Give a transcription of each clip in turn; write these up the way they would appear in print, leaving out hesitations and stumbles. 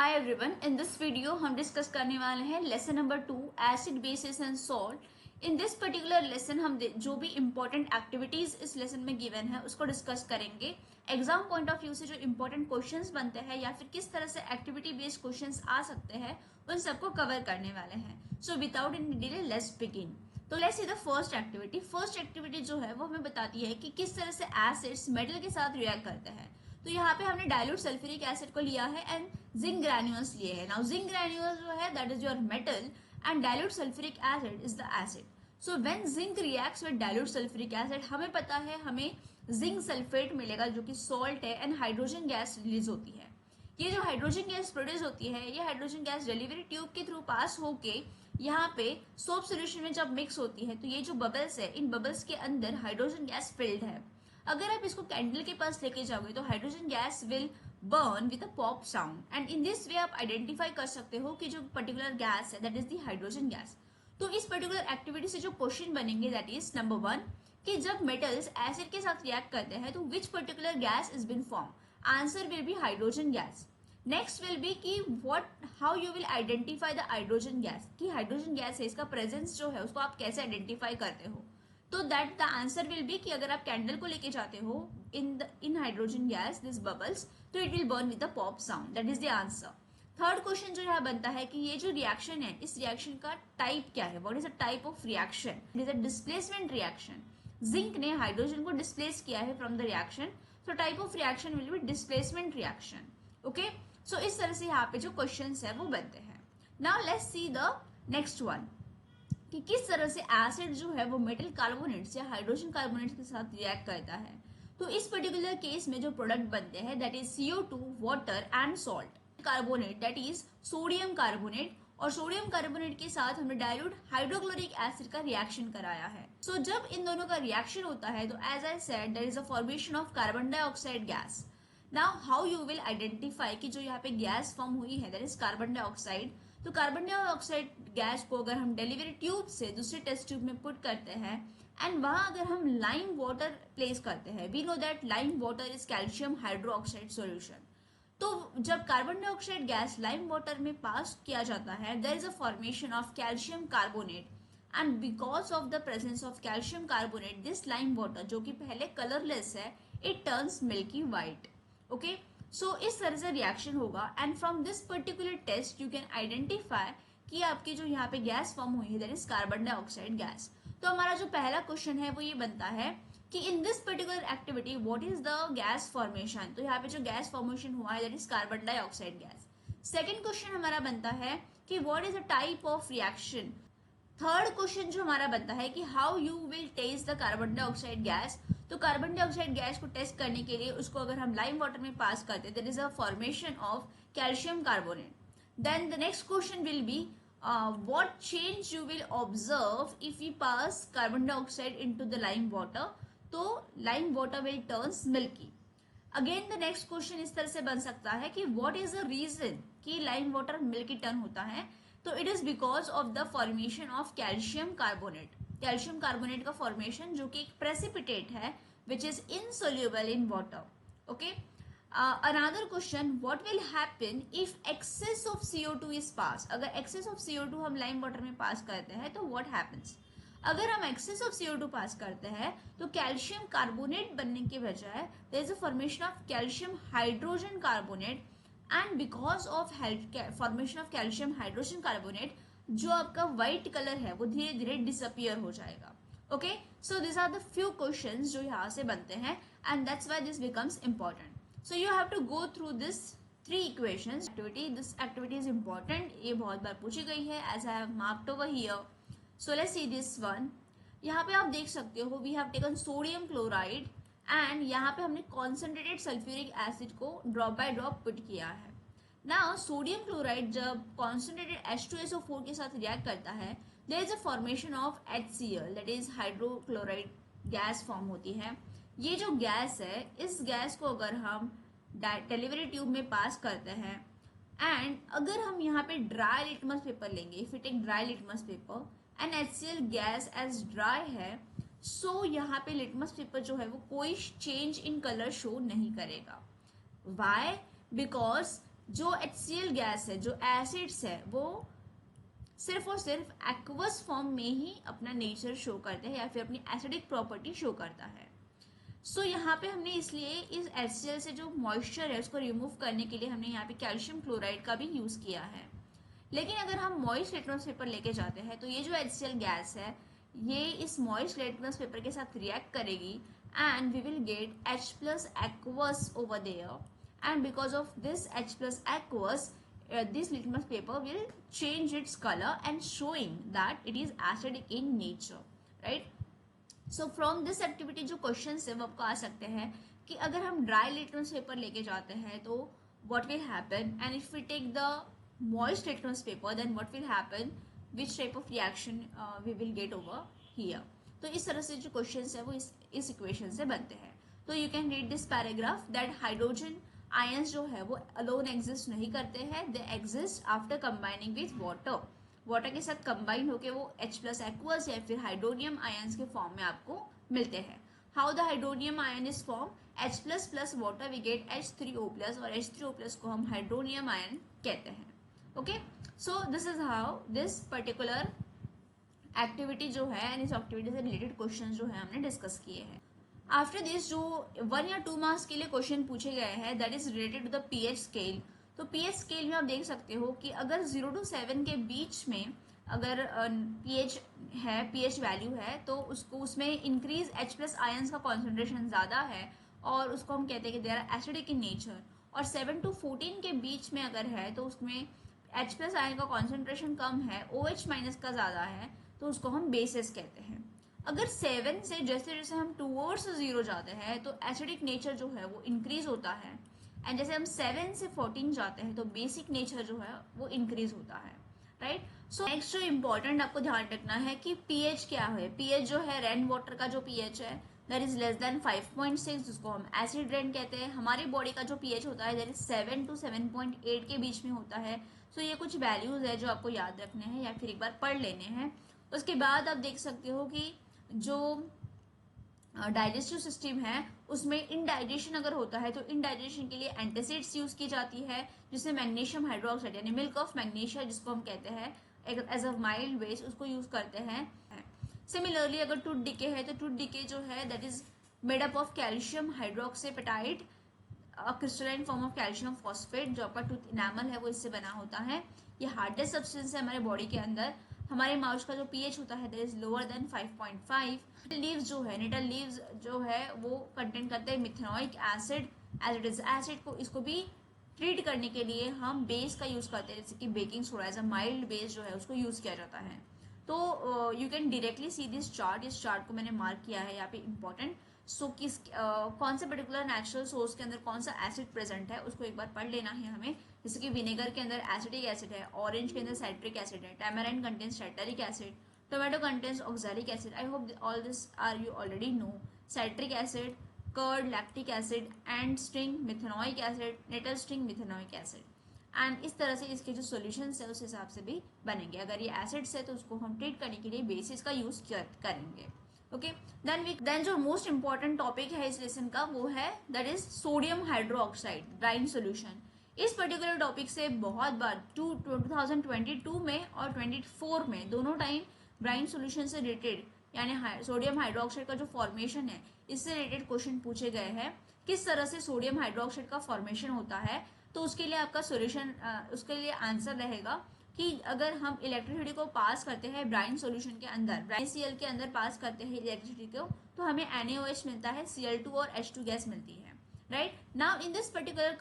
Hi everyone, in this video हम discuss करने वाले हैं lesson number 2 acid basis and salt. In this particular lesson हम जो भी इंपॉर्टेंट एक्टिविटीज इस लेसन में गिवन है उसको डिस्कस करेंगे। एग्जाम पॉइंट ऑफ व्यू से जो इंपॉर्टेंट क्वेश्चंस बनते हैं या फिर किस तरह से एक्टिविटी बेस्ड क्वेश्चंस आ सकते हैं उन सबको कवर करने वाले हैं। So without any delay let's begin. तो let's see the first activity. First activity जो है वो हमें बताती है कि किस तरह से एसिड्स मेटल के साथ रिएक्ट करते हैं। तो यहाँ पे हमने डाइल्यूट सल्फ्यूरिक एसिड को लिया है एंड जिंक ग्रैन्यूल्स लिए हैं। नाउ जिंक ग्रैन्यूल्स जो है that is your metal and dilute sulphuric acid is the acid. So when zinc reacts with dilute sulphuric acid हमें पता है हमें जिंक सल्फेट मिलेगा जो कि सॉल्ट है एंड हाइड्रोजन गैस रिलीज होती है। ये जो हाइड्रोजन गैस प्रोड्यूस होती है ये हाइड्रोजन गैस डिलीवरी ट्यूब के थ्रू पास होके यहाँ पे सोप सोल्यूशन में जब मिक्स होती है तो ये जो बबल्स है इन बबल्स के अंदर हाइड्रोजन गैस फिल्ड है। अगर आप इसको कैंडल के पास लेके जाओगे तो hydrogen gas will burn with a pop sound and in this way आप आइडेंटिफाई कर सकते हो कि जो पर्टिकुलर गैस है that is the hydrogen gas. तो इस पर्टिकुलर एक्टिविटी से जो क्वेश्चन बनेंगे दैट इज नंबर 1 कि जब मेटल्स एसिड के साथ रिएक्ट करते हैं तो which particular gas is been form. Answer will be hydrogen gas. Next will be कि what how you will identify the hydrogen gas कि हाइड्रोजन गैस है इसका प्रेजेंस जो है उसको आप कैसे आइडेंटिफाई करते हो। तो that the answer will be कि अगर आप कैंडल को लेके जाते हो इन हाइड्रोजन गैस दिस बबल्स तो it will burn with a pop sound. That is the answer. Third question जो यहाँ बनता है कि ये जो रिएक्शन है इस रिएक्शन का टाइप क्या है। What is a type of reaction. It is a displacement reaction. Zinc ने हाइड्रोजन को डिस्प्लेस किया है from the reaction. So type of reaction will be displacement reaction. Okay, so इस तरह से यहाँ पे जो क्वेश्चन है वो बनते हैं। Now let's see the next one कि किस तरह से एसिड जो है वो मेटल कार्बोनेट्स या हाइड्रोजन कार्बोनेट्स के साथ रिएक्ट करता है। तो इस पर्टिकुलर केस में जो प्रोडक्ट बनते हैं that is CO2 water and salt. Carbonate that is sodium carbonate और सोडियम कार्बोनेट के साथ हमने डाइल्यूट हाइड्रोक्लोरिक एसिड का रिएक्शन कराया है। सो जब इन दोनों का रिएक्शन होता है तो as I said there is a formation of carbon dioxide gas. Now how you will identify कि जो यहाँ पे गैस फॉर्म हुई है दैट इज कार्बन डाइऑक्साइड। तो कार्बन डाइऑक्साइड गैस को अगर हम डिलीवरी ट्यूब से दूसरे टेस्ट ट्यूब में पुट करते हैं एंड वहां अगर हम लाइम वाटर प्लेस करते हैं, we know that lime water is calcium hydroxide solution. तो जब carbon dioxide gas lime water में पास किया जाता है there is a formation of calcium carbonate and because of the presence of calcium carbonate this lime water जो कि पहले colourless है it turns milky white. Okay, so इस तरह से रिएक्शन होगा and from this particular test you can identify कि आपकी जो यहाँ पे गैस फॉर्म हुई है that is carbon dioxide gas. तो हमारा जो पहला क्वेश्चन है वो ये बनता है कि in this particular activity what is the gas formation. तो यहाँ पे जो गैस फॉर्मेशन हुआ है that is carbon dioxide gas. Second question हमारा बनता है कि what is the type of reaction. Third question जो हमारा बनता है कि how you will test the carbon dioxide gas. तो कार्बन डाइऑक्साइड गैस को टेस्ट करने के लिए उसको अगर हम लाइम वाटर में पास करते there is a formation of calcium carbonate. Then the next question will be what change you will observe if you pass carbon dioxide into the lime water. तो lime water will turns milky. Again the next question इस तरह से बन सकता है कि what is the reason कि lime water milky turn होता है। तो it is because of the formation of calcium carbonate. Calcium carbonate का फॉर्मेशन जो कि एक प्रेसिपिटेट है which is insoluble in water. Okay, another question what will happen if excess of CO2 is pass. अगर excess of CO2 हम lime water में pass करते हैं तो व्हाट हैपन्स। अगर हम एक्सेस ऑफ CO2 पास करते हैं तो कैल्शियम कार्बोनेट बनने के बजाय there is a formation of calcium hydrogen carbonate and because of formation of calcium hydrogen carbonate जो आपका व्हाइट कलर है वो धीरे धीरे डिसअपियर हो जाएगा। Okay, so this are the few questions जो यहाँ से बनते हैं and that's why this becomes important. So you have to go through this 3 equations activity. This activity is important, ये बहुत बार पूछी गई है as I have marked over here. So let's see this one. यहाँ पे आप देख सकते हो we have taken sodium chloride and यहाँ पे हमने कॉन्सेंट्रेटेड सल्फ्यूरिक एसिड को ड्रॉप बाय ड्रॉप पुट किया है। नाउ सोडियम क्लोराइड जब कॉन्सेंट्रेटेड H2SO4 के साथ रिएक्ट करता है there is a formation of HCl that is hydrochloride gas form होती है। ये जो गैस है इस गैस को अगर हम डिलीवरी ट्यूब में पास करते हैं एंड अगर हम यहाँ पे ड्राई लिटमस पेपर लेंगे, if you take dry litmus paper and HCl gas as dry है सो यहाँ पे लिटमस पेपर जो है वो कोई चेंज इन कलर शो नहीं करेगा। वाई? बिकॉज जो HCl गैस है, जो एसिड्स है, वो सिर्फ और सिर्फ एक्वस फॉर्म में ही अपना नेचर शो करते हैं या फिर अपनी एसिडिक प्रॉपर्टी शो करता है। सो यहाँ पे हमने इसलिए इस HCl से जो मॉइस्चर है उसको रिमूव करने के लिए हमने यहाँ पे कैल्शियम क्लोराइड का भी यूज किया है। लेकिन अगर हम मॉइस्ट लिटमस पेपर लेके जाते हैं तो ये जो HCl गैस है ये इस मॉइस्ट लिटमस पेपर के साथ रिएक्ट करेगी and we will get H plus aqueous over there, and because of this H plus aqueous this litmus paper will change its color and showing that it is acidic in nature, right? So from this activity जो questions है वो आपको आ सकते हैं कि अगर हम dry litmus paper लेके जाते हैं तो what will happen, and if we take the moist litmus paper then what will happen, which type of reaction we will get over here. तो इस तरह से जो questions है वो इस equation से बनते हैं. तो you can read this paragraph that hydrogen ions जो है वो अलोन एग्जिस्ट नहीं करते हैं, they exist after combining with water. Water के साथ कंबाइन होके वो H प्लस एक्वस या फिर हाइड्रोनियम आयंस के फॉर्म में आपको मिलते हैं. How the hydronium ion is form, H plus plus water we get H3O plus, और H3O प्लस को हम हाइड्रोनियम आयन कहते हैं. Okay, so this is how this particular activity जो है एंड इस एक्टिविटी से रिलेटेड क्वेश्चन जो है हमने डिस्कस किए हैं. आफ्टर दिस जो 1 या 2 मार्क्स के लिए क्वेश्चन पूछे गए हैं that is related to the pH scale. तो पीएच स्केल में आप देख सकते हो कि अगर 0 to 7 के बीच में अगर पीएच है, पीएच वैल्यू है, तो उसको उसमें इंक्रीज H प्लस आयंस का कॉन्सेंट्रेशन ज़्यादा है और उसको हम कहते हैं कि they are acidic in nature. और 7 to 14 के बीच में अगर है तो उसमें H प्लस आयन का कॉन्सेंट्रेशन कम है, OH माइनस का ज़्यादा है, तो उसको हम बेसिस कहते हैं. अगर 7 से जैसे जैसे हम टूवर्ड्स 0 जाते हैं तो एसिडिक नेचर जो है वो इंक्रीज होता है, एंड जैसे हम 7 से 14 जाते हैं तो बेसिक नेचर जो है वो इंक्रीज होता है, राइट. सो नेक्स्ट जो इम्पोर्टेंट आपको ध्यान रखना है कि पीएच क्या है. पीएच जो है रेन वाटर का जो पीएच है दैट इज लेस देन 5.6 जिसको हम एसिड रेन कहते हैं. हमारी बॉडी का जो पीएच होता है दैट इज 7 to 7.8 के बीच में होता है. सो ये कुछ वैल्यूज है जो आपको याद रखने हैं या फिर एक बार पढ़ लेने हैं. उसके बाद आप देख सकते हो कि जो डाइजेस्टिव सिस्टम है उसमें इनडाइजेशन अगर होता है तो इनडाइजेशन के लिए एंटासिड्स यूज की जाती है, जिससे मैग्नीशियम हाइड्रोक्साइड यानी मिल्क ऑफ मैग्नीशिया जिसको हम कहते हैं एज अ माइल्ड बेस उसको यूज करते हैं. सिमिलरली अगर टूथ डिके है तो टूथ डिके जो है that is made up of calcium hydroxyapatite, crystalline form of calcium phosphate. जो आपका टूथ इनामल है वो इससे बना होता है. ये हार्डेस्ट सब्सटेंस है हमारे बॉडी के अंदर. हमारे माउथ का जो पीएच होता है that is lower than 5.5. Leaves जो है, नेटल लीव्स जो है वो कंटेन करते हैं methanoic acid as it is acid को. इसको भी ट्रीट करने के लिए हम बेस का यूज करते हैं, जैसे कि baking soda as a mild base जो है उसको यूज किया जाता है. तो you can directly see this chart. इस चार्ट को मैंने मार्क किया है यहाँ पे इंपॉर्टेंट. सो किस कौन से पर्टिकुलर नेचुरल सोर्स के अंदर कौन सा एसिड प्रेजेंट है उसको एक बार पढ़ लेना है हमें. जैसे कि विनेगर के अंदर एसिडिक एसिड है, ऑरेंज के अंदर साइट्रिक एसिड है, tamarind contains tartaric acid, tomato contains oxalic acid. I hope all this are you already know. Citric acid, curd lactic acid, ant sting methanoic acid, nettle sting methanoic acid. And इस तरह से इसके जो solutions है उस हिसाब से भी बनेंगे. अगर ये एसिड्स है तो उसको हम ट्रीट करने के लिए बेसिस का यूज करेंगे. ओके, देन जो मोस्ट इंपॉर्टेंट टॉपिक है इस लेसन का वो है that is sodium hydroxide brine solution. इस पर्टिकुलर टॉपिक से बहुत बार 2022 में और 24 में दोनों टाइम ब्राइन सोल्यूशन से रिलेटेड यानी सोडियम हाइड्रोक्साइड का जो फॉर्मेशन है इससे रिलेटेड क्वेश्चन पूछे गए हैं. किस तरह से सोडियम हाइड्रोक्साइड का फॉर्मेशन होता है, तो उसके लिए आपका सोल्यूशन उसके लिए आंसर रहेगा कि अगर हम इलेक्ट्रिसिटी को पास करते हैं ब्राइन सॉल्यूशन के अंदर, ब्राइन Cl के अंदर पास करते हैं इलेक्ट्रिसिटी को, तो हमें NaOH मिलता है, Cl2 और H2 गैस मिलती है, right. Now in this particular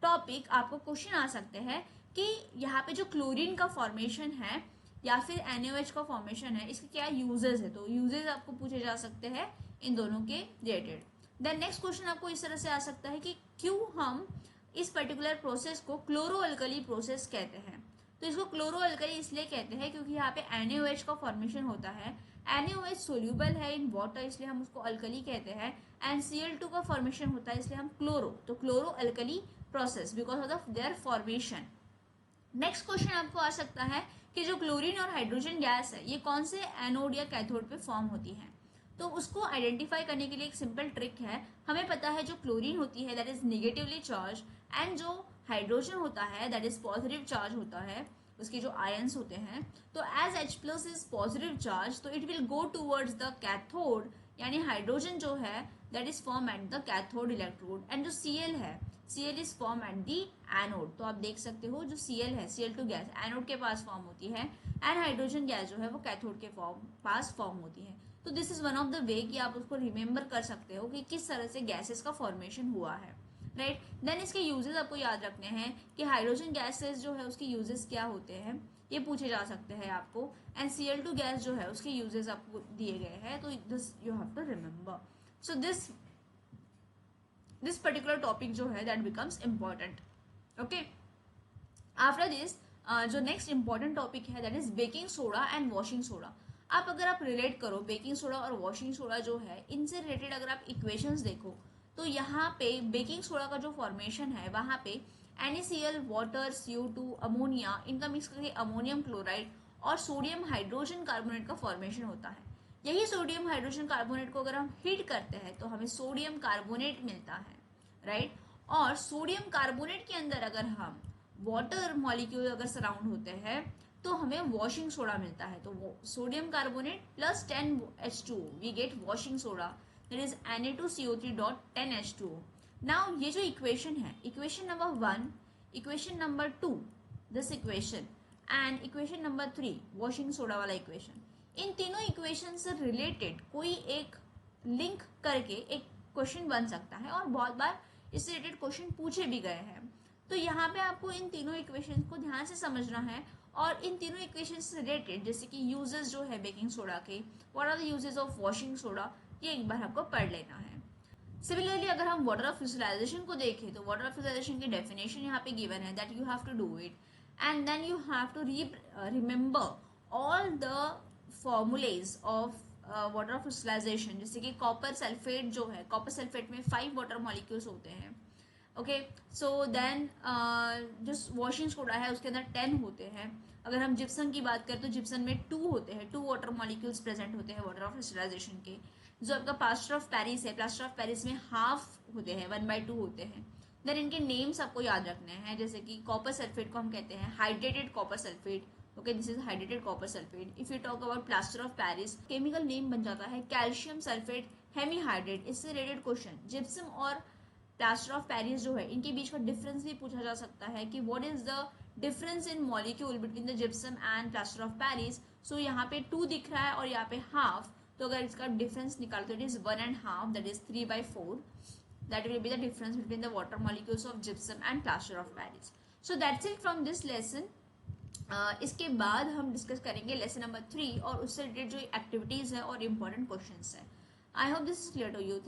topic आपको क्वेश्चन आ सकते हैं कि यहाँ पे जो क्लोरीन का फॉर्मेशन है या फिर NaOH का फॉर्मेशन है इसके क्या यूजेस है. तो यूजेस आपको पूछे जा सकते हैं इन दोनों के रिलेटेड. देन नेक्स्ट क्वेश्चन आपको इस तरह से आ सकता है कि क्यों हम इस पर्टिकुलर प्रोसेस को क्लोरो अल्कली प्रोसेस कहते हैं. तो इसको क्लोरो अल्कली इसलिए कहते हैं क्योंकि यहाँ पे NaOH का फॉर्मेशन होता है. NaOH सोल्यूबल है इन वाटर इसलिए हम उसको अल्कली कहते हैं. एंड Cl2 का फॉर्मेशन होता है इसलिए हम क्लोरो, तो chloro alkali process because of their formation. Next question आपको आ सकता है कि जो क्लोरीन और हाइड्रोजन गैस है ये कौन से एनोड या कैथोड पे फॉर्म होती है. तो उसको आइडेंटिफाई करने के लिए एक सिंपल ट्रिक है. हमें पता है जो क्लोरीन होती है that is negatively charge and जो हाइड्रोजन होता है दैट इज पॉजिटिव चार्ज होता है, उसके जो आयंस होते हैं, तो as H plus is positive charge तो it will go towards the cathode, यानी हाइड्रोजन जो है that is form at the cathode electrode, and जो Cl है, Cl is form at the anode. तो आप देख सकते हो जो Cl है, Cl2 गैस एनोड के पास फॉर्म होती है, एंड हाइड्रोजन गैस जो है वो कैथोड के पास फॉर्म होती है। तो this is one of the way कि आप उसको रिमेंबर कर सकते हो कि किस तरह से गैसेस का फॉर्मेशन हुआ है, राइट। देन इसके यूजेस आपको याद रखने हैं कि हाइड्रोजन गैसेस जो है उसके यूजेस क्या होते हैं, ये पूछे जा सकते हैं आपको, एंड Cl2 गैस जो है उसके यूजेस आपको दिए गए हैं, तो this you have to remember. So this particular topic जो है that becomes important, okay. After this जो नेक्स्ट इंपॉर्टेंट टॉपिक है that is baking soda and washing soda. अगर आप रिलेट करो बेकिंग सोडा और वॉशिंग सोडा जो है, इनसे रिलेटेड अगर आप इक्वेशंस देखो तो यहाँ पे बेकिंग सोडा का जो फॉर्मेशन है वहाँ पे NaCl, वाटर, CO2, अमोनिया, इनका मिक्स करके अमोनियम क्लोराइड और सोडियम हाइड्रोजन कार्बोनेट का फॉर्मेशन होता है। यही सोडियम हाइड्रोजन कार्बोनेट को अगर हम हीट करते हैं तो हमें सोडियम कार्बोनेट मिलता है, राइट। और सोडियम कार्बोनेट के अंदर अगर हम वाटर मॉलिक्यूल अगर सराउंड होते हैं तो हमें वॉशिंग सोडा मिलता है। तो वो sodium carbonate plus 10H2 we get washing soda, that is Na2CO3.10H2O। Now ये जो इक्वेशन है, equation number 1, equation number 2 this equation, and equation number 3 washing soda वाला इक्वेशन, इन तीनों इक्वेशन से रिलेटेड कोई एक लिंक करके एक क्वेश्चन बन सकता है, और बहुत बार इससे रिलेटेड क्वेश्चन पूछे भी गए हैं। तो यहाँ पे आपको इन तीनों इक्वेशन को ध्यान से समझना है, और इन तीनों इक्वेशन से रिलेटेड जैसे कि यूजेस जो है बेकिंग सोडा के, what are the uses of washing soda, ये एक बार आपको पढ़ लेना है। सिमिलरली अगर हम वाटर ऑफ फिजिलाइजेशन को देखें तो वाटर ऑफ फिजिलाइजेशन की डेफिनेशन यहाँ पे गिवन है that you have to do it, and then you have to remember all the formulas of water of crystallisation. जैसे कि कॉपर सल्फेट जो है, कॉपर सल्फेट में 5 वाटर मॉलिक्यूल्स होते हैं, ओके। सो देन जो वॉशिंग सोडा है उसके अंदर 10 होते हैं। अगर हम जिप्सम की बात करें तो जिप्सम में 2 होते हैं, 2 वाटर मॉलिक्यूल्स प्रेजेंट होते हैं वाटर ऑफ क्रिस्टलाइजेशन के। जो आपका प्लास्टर ऑफ पेरिस है, प्लास्टर ऑफ पेरिस में हाफ होते हैं, 1/2 होते हैं। देन इनके नेम्स आपको याद रखने हैं, जैसे कि कॉपर सल्फेट को हम कहते हैं hydrated copper sulphate, okay, this is hydrated copper sulphate. If you talk about plaster of Paris, chemical name बन जाता है कैल्शियम सल्फेट हेमीहाइड्रेट। इससे रिलेटेड क्वेश्चन जिप्सम और प्लास्टर ऑफ पेरिस जो है इनके बीच का डिफरेंस भी पूछा जा सकता है कि what is the difference in molecule between the gypsum and plaster of Paris. So यहाँ पे 2 दिख रहा है और यहाँ पे हाफ, तो अगर इसका डिफरेंस निकालते तो it is 1.5, that is 3/4, that will be the difference between the water molecules of gypsum and plaster of Paris. So that's it from this lesson. इसके बाद हम डिस्कस करेंगे लेसन नंबर 3 और उससे रिलेटेड जो एक्टिविटीज है और इम्पोर्टेंट क्वेश्चंस है। I hope this is clear to you.